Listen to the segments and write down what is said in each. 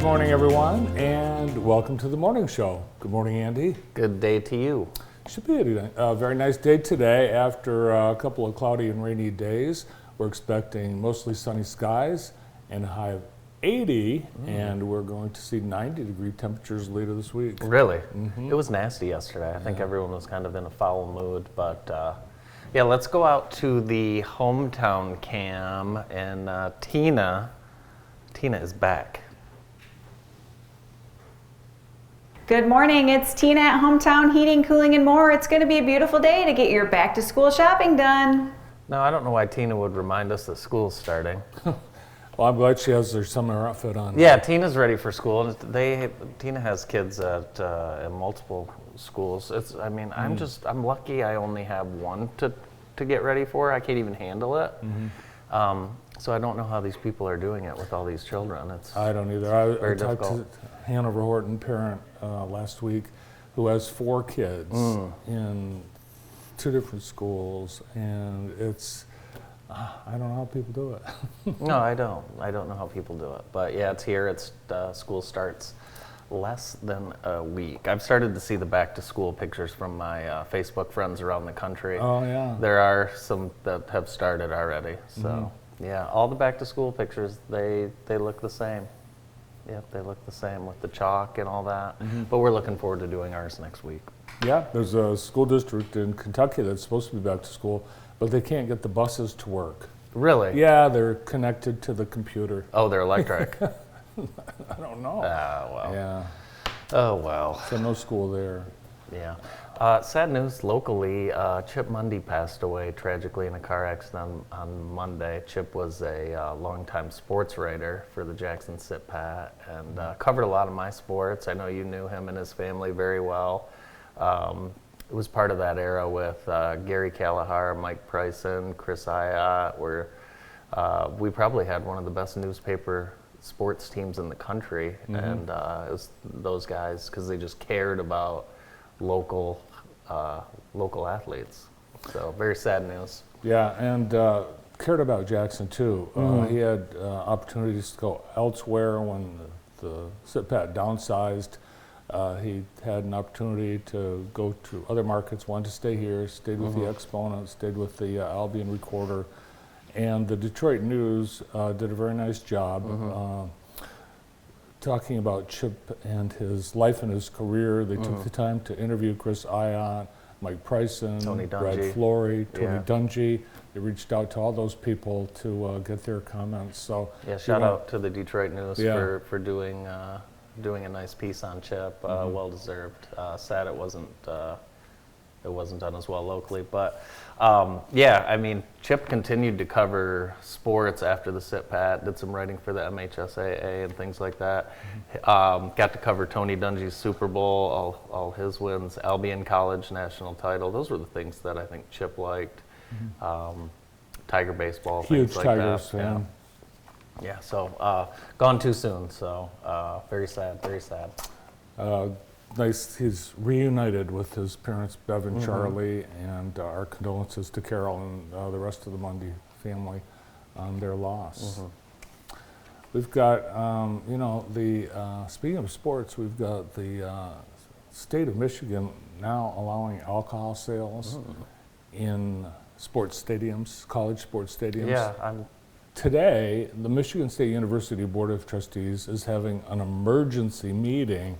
morning, everyone, and welcome to the morning show. Good morning, Andy. Good day to you. Should be a very nice day today after a couple of cloudy and rainy days. We're expecting mostly sunny skies and a high of 80, and we're going to see 90-degree temperatures later this week. Really? Mm-hmm. It was nasty yesterday. I think everyone was kind of in a foul mood, but yeah, let's go out to the hometown cam, and Tina is back. Good morning, it's Tina at Hometown Heating, Cooling, and More. It's going to be a beautiful day to get your back to school shopping done. Now, I don't know why Tina would remind us that school's starting. Well, I'm glad she has her summer outfit on. Yeah, Tina's ready for school. Tina has kids at multiple schools. I'm lucky I only have one to get ready for. I can't even handle it. So I don't know how these people are doing it with all these children. I don't either. Very I talked difficult. to Hanover Horton parent last week who has 4 kids in 2 different schools, and it's, I don't know how people do it. No, I don't. I don't know how people do it. But yeah, it's here. School starts less than a week. I've started to see the back to school pictures from my Facebook friends around the country. Oh, yeah. There are some that have started already. So yeah, all the back to school pictures, they look the same. Yep, they look the same with the chalk and all that. But we're looking forward to doing ours next week. Yeah, there's a school district in Kentucky that's supposed to be back to school, but they can't get the buses to work. Really? Yeah, they're connected to the computer. Oh, they're electric. I don't know. Well. Yeah. Oh, well. So no school there. Yeah. Sad news locally, Chip Mundy passed away tragically in a car accident on Monday. Chip was a longtime sports writer for the Jackson Sit-Pat and covered a lot of my sports. I know you knew him and his family very well. It was part of that era with Gary Kalahar, Mike Pryson, Chris Ayotte, where we probably had one of the best newspaper sports teams in the country. And it was those guys because they just cared about local athletes. So very sad news. Yeah, and cared about Jackson too. He had opportunities to go elsewhere when the Sit-Pat downsized. He had an opportunity to go to other markets, wanted to stay here, stayed with the Exponent, stayed with the Albion Recorder, and the Detroit News did a very nice job talking about Chip and his life and his career. They took the time to interview Chris Ayotte, Mike Pryson, Tony Brad Dungy. Flory, Tony Yeah. Dungy. They reached out to all those people to get their comments. So Yeah, shout out to the Detroit News Yeah. for doing a nice piece on Chip. Well deserved. Sad it wasn't done as well locally, but yeah, I mean, Chip continued to cover sports after the Sit-Pat, did some writing for the MHSAA and things like that. Got to cover Tony Dungy's Super Bowl, all his wins, Albion College national title. Those were the things that I think Chip liked. Tiger baseball, huge things like Tigers that. fan. Yeah, so gone too soon, so very sad, very sad. Nice, he's reunited with his parents, Bev and Charlie, and our condolences to Carol and the rest of the Mundy family on their loss. We've got, speaking of sports, we've got the state of Michigan now allowing alcohol sales in sports stadiums, college sports stadiums. Yeah, Today, the Michigan State University Board of Trustees is having an emergency meeting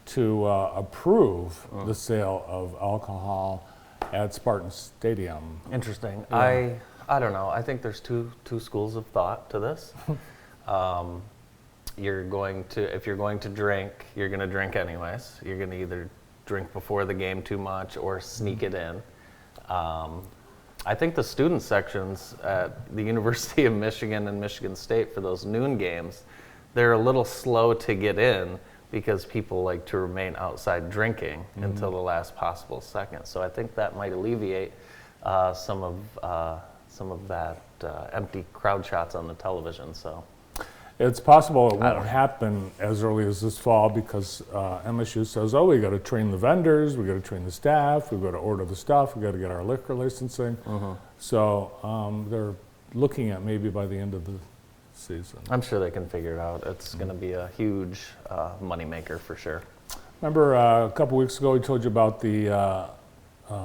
to approve the sale of alcohol at Spartan Stadium. interesting. Yeah. I don't know. I think there's two schools of thought to this. If you're going to drink, you're going to drink anyways. You're going to either drink before the game too much or sneak it in. I think the student sections at the University of Michigan and Michigan State for those noon games, they're a little slow to get in because people like to remain outside drinking until the last possible second. So I think that might alleviate some of that empty crowd shots on the television. So It's possible it won't happen as early as this fall because MSU says, oh, we got to train the vendors, we got to train the staff, we got to order the stuff, we got to get our liquor licensing. So they're looking at maybe by the end of the season. I'm sure they can figure it out. It's going to be a huge moneymaker for sure. Remember a couple weeks ago we told you about the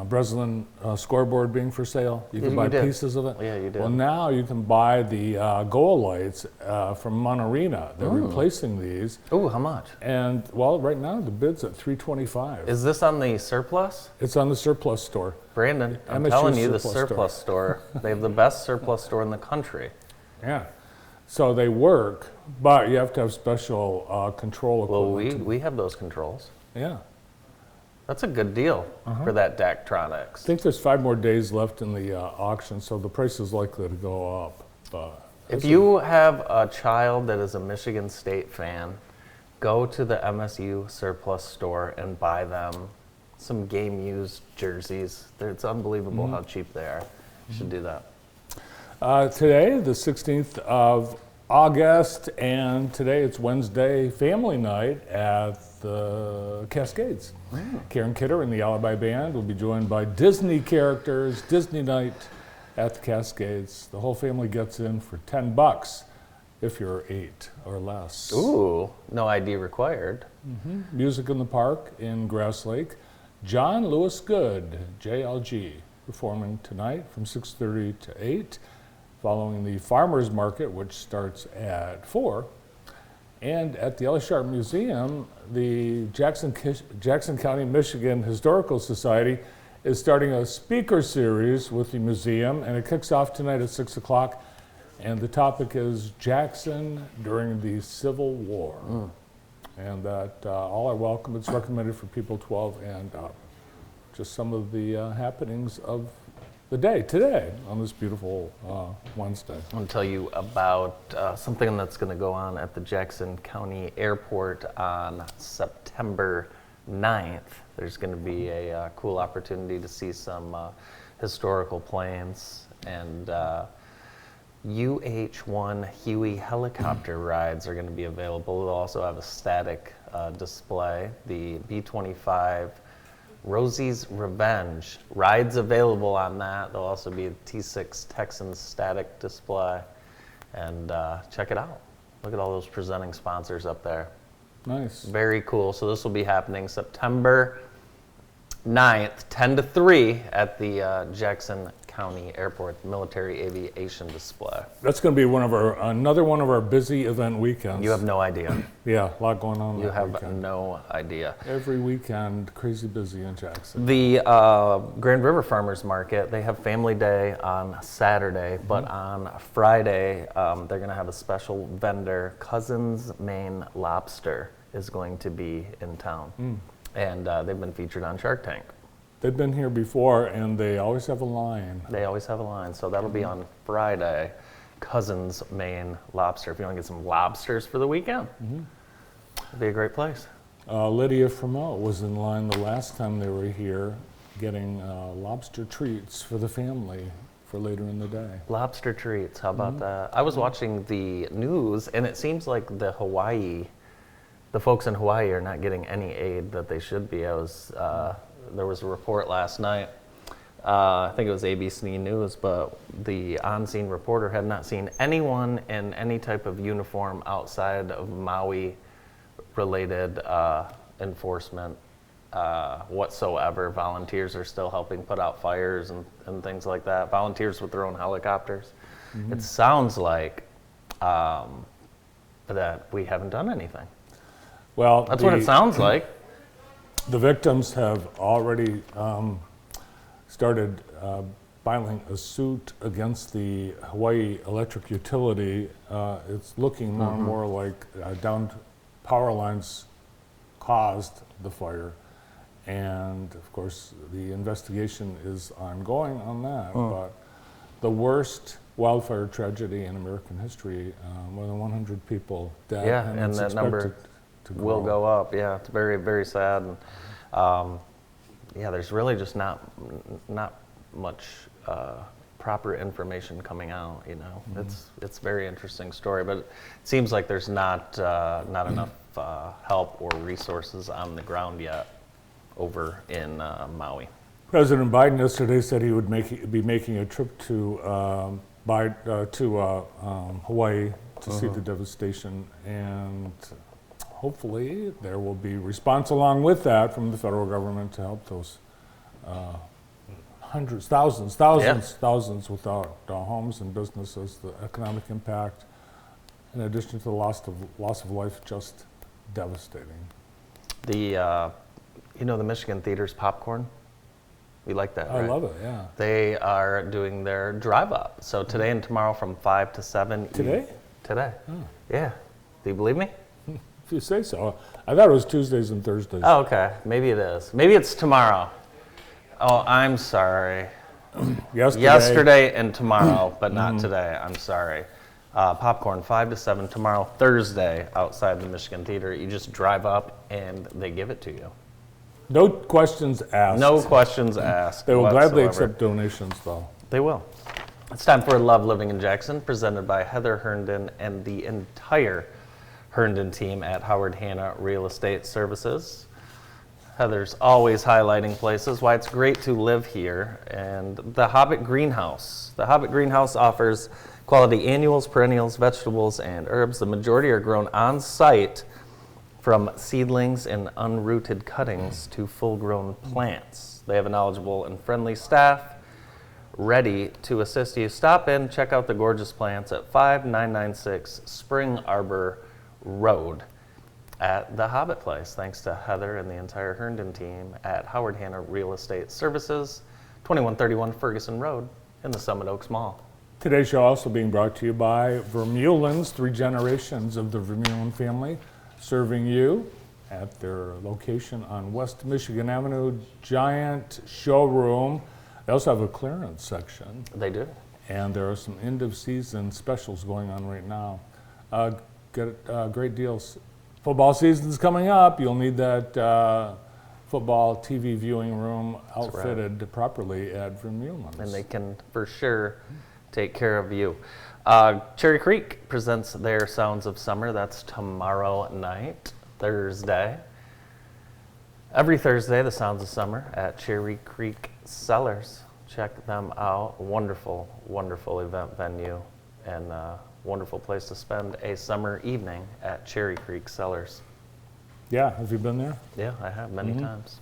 Breslin scoreboard being for sale? You Yeah, can buy you did. pieces of it. Yeah, you did. Well, now you can buy the goal lights from Monarena. They're replacing these. Ooh, how much? And, well, right now the bid's at $325. Is this on the surplus? It's on the surplus store. Brandon, I'm MSU telling you, the surplus surplus store, they have the best surplus store in the country. Yeah. So they work, but you have to have special control Well, equipment. we have those controls. Yeah. That's a good deal for that I Daktronics. think there's 5 more days left in the auction, so the price is likely to go up. But If you have a child that is a Michigan State fan, go to the MSU surplus store and buy them some game used jerseys. It's unbelievable how cheap they are. You should do that. Today, the 16th of August, and today it's Wednesday family night at the Cascades. Karen Kidder and the Alibi Band will be joined by Disney characters, Disney night at the Cascades. The whole family gets in for $10 if you're 8 or less. Ooh, no ID required. Music in the Park in Grass Lake. John Lewis Good, JLG, performing tonight from 6:30 to 8, following the Farmers Market, which starts at 4. And at the Ellie Sharp Museum, the Jackson County, Michigan Historical Society is starting a speaker series with the museum, and it kicks off tonight at 6 o'clock. And the topic is Jackson during the Civil War. And that all are welcome. It's recommended for people 12 and up. Just some of the happenings of the day today on this beautiful Wednesday. I want to tell you about something that's going to go on at the Jackson County Airport on September 9th. There's going to be a cool opportunity to see some historical planes and UH-1 Huey helicopter rides are going to be available. They'll also have a static display. The B-25 Rosie's Revenge rides available on that. There'll also be a T-6 Texans static display. And check it out. Look at all those presenting sponsors up there. Nice. Very cool. So this will be happening September 9th, 10 to 3 at the Jackson County Airport Military Aviation Display. That's going to be another one of our busy event weekends. You have no idea. Yeah, a lot going on You that have weekend. no idea. Every weekend, crazy busy in Jackson. The Grand River Farmers Market, they have Family Day on Saturday, but on Friday, they're going to have a special vendor. Cousins Maine Lobster is going to be in town. And they've been featured on Shark Tank. They've been here before, and they always have a line. They always have a line, so that'll be on Friday. Cousins Maine Lobster. If you want to get some lobsters for the weekend, it'd be a great place. Lydia Fromell was in line the last time they were here, getting lobster treats for the family for later in the day. Lobster treats, how about that? I was watching the news, and it seems like the folks in Hawaii are not getting any aid that they should be. There was a report last night, I think it was ABC News, but the on-scene reporter had not seen anyone in any type of uniform outside of Maui-related enforcement whatsoever. Volunteers are still helping put out fires and things like that. Volunteers with their own helicopters. It sounds like that we haven't done anything. Well, That's what it sounds like. The victims have already started filing a suit against the Hawaii Electric Utility. It's looking more and more like downed power lines caused the fire. And of course, the investigation is ongoing on that. But the worst wildfire tragedy in American history, more than 100 people dead. Yeah, and it's that number expected to will grow. go up. Yeah, it's very, very sad. And, yeah, there's really just not much proper information coming out. You know, it's a very interesting story, but it seems like there's not enough help or resources on the ground yet over in Maui. President Biden yesterday said he would be making a trip to Hawaii to see the devastation, and hopefully there will be response along with that from the federal government to help those hundreds, thousands without homes and businesses. The economic impact, in addition to the loss of life, just devastating. The the Michigan Theater's popcorn. We like that, right? I love it. Yeah. They are doing their drive up. So today and tomorrow from 5 to 7. Today? Today. Oh. Yeah. Do you believe me? If you say so. I thought it was Tuesdays and Thursdays. Oh, okay. Maybe it is. Maybe it's tomorrow. Oh, I'm sorry. Yesterday and tomorrow, but not today. I'm sorry. Popcorn 5 to 7 tomorrow, Thursday, outside the Michigan Theater. You just drive up and they give it to you. No questions asked. No questions asked. They will gladly whatsoever. accept donations, though. They will. It's time for Love Living in Jackson, presented by Heather Herndon and the entire Herndon team at Howard Hanna Real Estate Services. Heather's always highlighting places, why it's great to live here. And the Hobbit Greenhouse. The Hobbit Greenhouse offers quality annuals, perennials, vegetables, and herbs. The majority are grown on site, from seedlings and unrooted cuttings to full-grown plants. They have a knowledgeable and friendly staff ready to assist you. Stop in, check out the gorgeous plants at 5996 Spring Arbor Road at the Hobbit Place. Thanks to Heather and the entire Herndon team at Howard Hanna Real Estate Services, 2131 Ferguson Road in the Summit Oaks Mall. Today's show also being brought to you by Vermeulens, 3 generations of the Vermeulen family, serving you at their location on West Michigan Avenue, giant showroom. They also have a clearance section. They do. And there are some end of season specials going on right now. Get great deals. Football season's coming up. You'll need that football TV viewing room outfitted properly at Vermeulen's. And they can for sure take care of you. Cherry Creek presents their Sounds of Summer. That's tomorrow night, Thursday. Every Thursday, the Sounds of Summer at Cherry Creek Cellars. Check them out. Wonderful, wonderful event venue and wonderful place to spend a summer evening at Cherry Creek Cellars. Yeah, have you been there? Yeah, I have many times.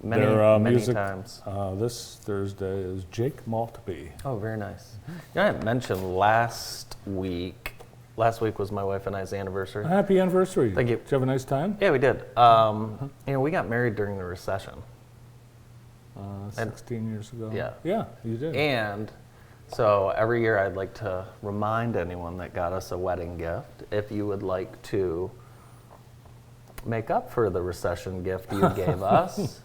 Their Many music times. this Thursday is Jake Maltby. Oh, very nice. I had mentioned last week was my wife and I's anniversary. Happy anniversary. Thank you. Did you have a nice time? Yeah, we did. We got married during the recession. 16 years ago. Yeah. Yeah, you did. And so every year I'd like to remind anyone that got us a wedding gift, if you would like to make up for the recession gift you gave us,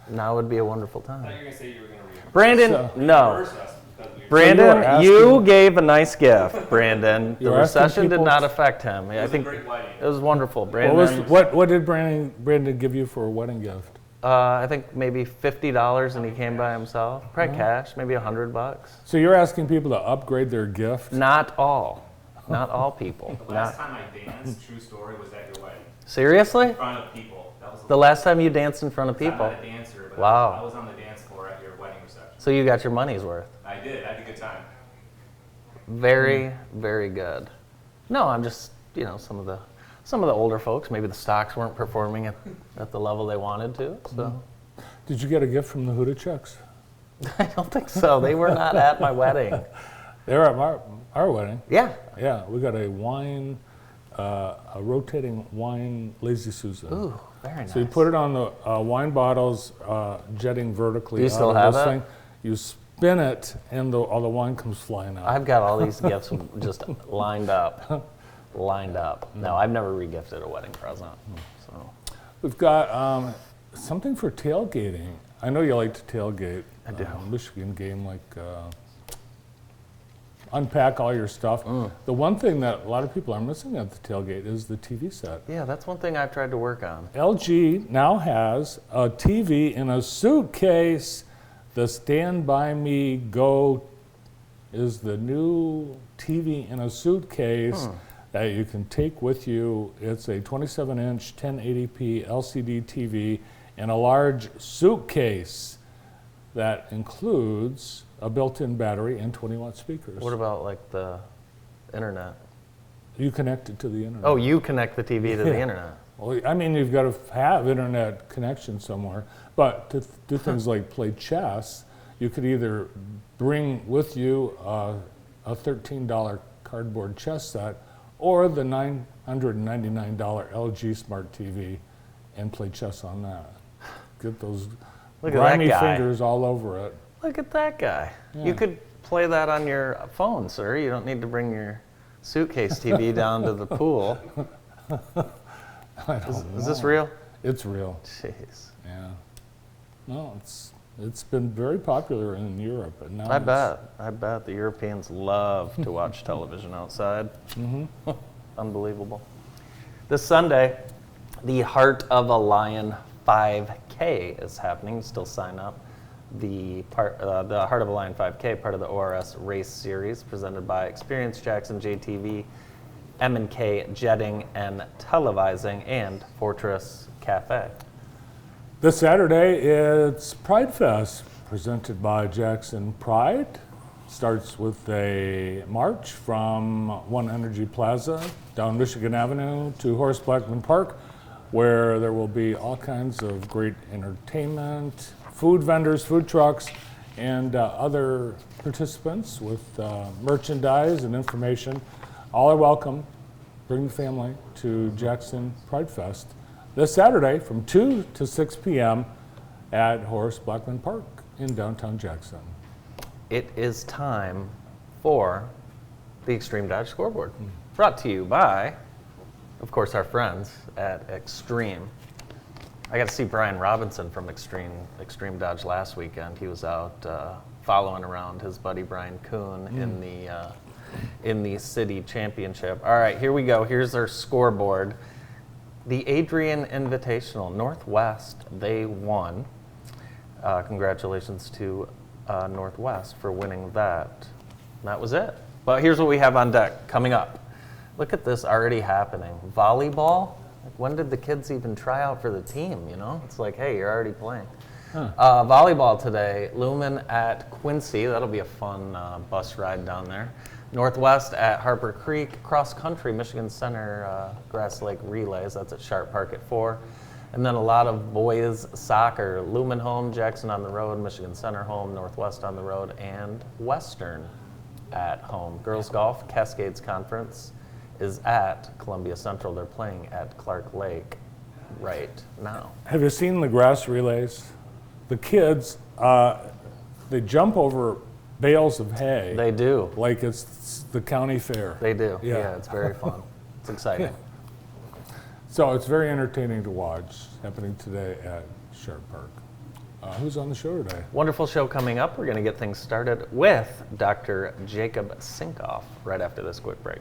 now would be a wonderful time. I thought you were going to say you were going to read Brandon, no. reverse us because we Brandon, asking- you gave a nice gift, Brandon. The You're asking recession did people- not affect him. I It was think a great wedding. it was wonderful. What, Brandon, what did Brandon give you for a wedding gift? I think maybe $50 and he came by himself. Probably cash, maybe $100. So you're asking people to upgrade their gift? Not all. Not all people. The last time I danced, true story, was at your wedding. Seriously? In front of people. That was The last time you danced in front of I'm people? not a dancer, but Wow. I was on the dance floor at your wedding reception. So you got your money's worth. I did. I had a good time. Very, very good. No, I'm just, some of the older folks, maybe the stocks weren't performing at the level they wanted to. So Did you get a gift from the Hudacheks? I don't think so. They were not at my wedding. They were at our wedding. Yeah. Yeah, we got a wine, a rotating wine Lazy Susan. Ooh, very nice. So you put it on the wine bottles, jetting vertically Do you out still of have this it? thing. You spin it, and all the wine comes flying out. I've got all these gifts just lined up. No, I've never regifted a wedding present. So We've got something for tailgating. I know you like to tailgate. I do. Michigan game, like unpack all your stuff. Mm. The one thing that a lot of people are missing at the tailgate is the TV set. yeah, that's one thing I've tried to work on. LG now has a TV in a suitcase. The Stand By Me Go is the new TV in a suitcase that you can take with you. It's a 27-inch 1080p LCD TV in a large suitcase that includes a built-in battery and 20-watt speakers. What about like the internet? You connect it to the internet. Oh, you connect the TV to the internet. Well, I mean, you've got to have internet connection somewhere. But to do things like play chess, you could either bring with you a $13 cardboard chess set or the $999 LG Smart TV and play chess on that. Get those Look at that grimy guy. fingers all over it. Look at that guy. Yeah. You could play that on your phone, sir. You don't need to bring your suitcase TV down to the pool. Is this real? It's real. Jeez. Yeah. No, it's been very popular in Europe, but now I bet the Europeans love to watch television outside. Unbelievable. This Sunday, the Heart of a Lion 5K is happening. Still sign up. The Heart of a Lion 5K, part of the ORS race series, presented by Experience Jackson, JTV, M&K Jetting and Televising, and Fortress Cafe. This Saturday, it's Pride Fest, presented by Jackson Pride. Starts with a march from One Energy Plaza down Michigan Avenue to Horace Blackman Park, where there will be all kinds of great entertainment, food vendors, food trucks, and other participants with merchandise and information. All are welcome. Bring the family to Jackson Pride Fest this Saturday from 2 to 6 p.m. at Horace Blackman Park in downtown Jackson. It is time for the Extreme Dodge Scoreboard. Brought to you by, of course, our friends at Extreme. I got to see Brian Robinson from Extreme Dodge last weekend. He was out following around his buddy Brian Kuhn in the city championship. All right, here we go. Here's our scoreboard. The Adrian Invitational Northwest, they won. Congratulations to Northwest for winning that. That was it. But here's what we have on deck coming up. Look at this already happening. Volleyball. Like, when did the kids even try out for the team? You know, it's like, hey, you're already playing. Volleyball today. Lumen at Quincy. That'll be a fun bus ride down there. Northwest at Harper Creek. Cross country, Michigan Center Grass Lake Relays. That's at Sharp Park at 4. And then a lot of boys soccer. Lumen home, Jackson on the road, Michigan Center home, Northwest on the road, and Western at home. Girls golf, Cascades Conference is at Columbia Central. They're playing at Clark Lake right now. Have you seen the grass relays? The kids, they jump over bales of hay. They do. Like it's the county fair. They do. Yeah. Yeah, it's very fun. It's exciting. So it's very entertaining to watch, happening today at Sharp Park. Who's on the show today? Wonderful show coming up. We're going to get things started with Dr. Jacob Sinkoff right after this quick break.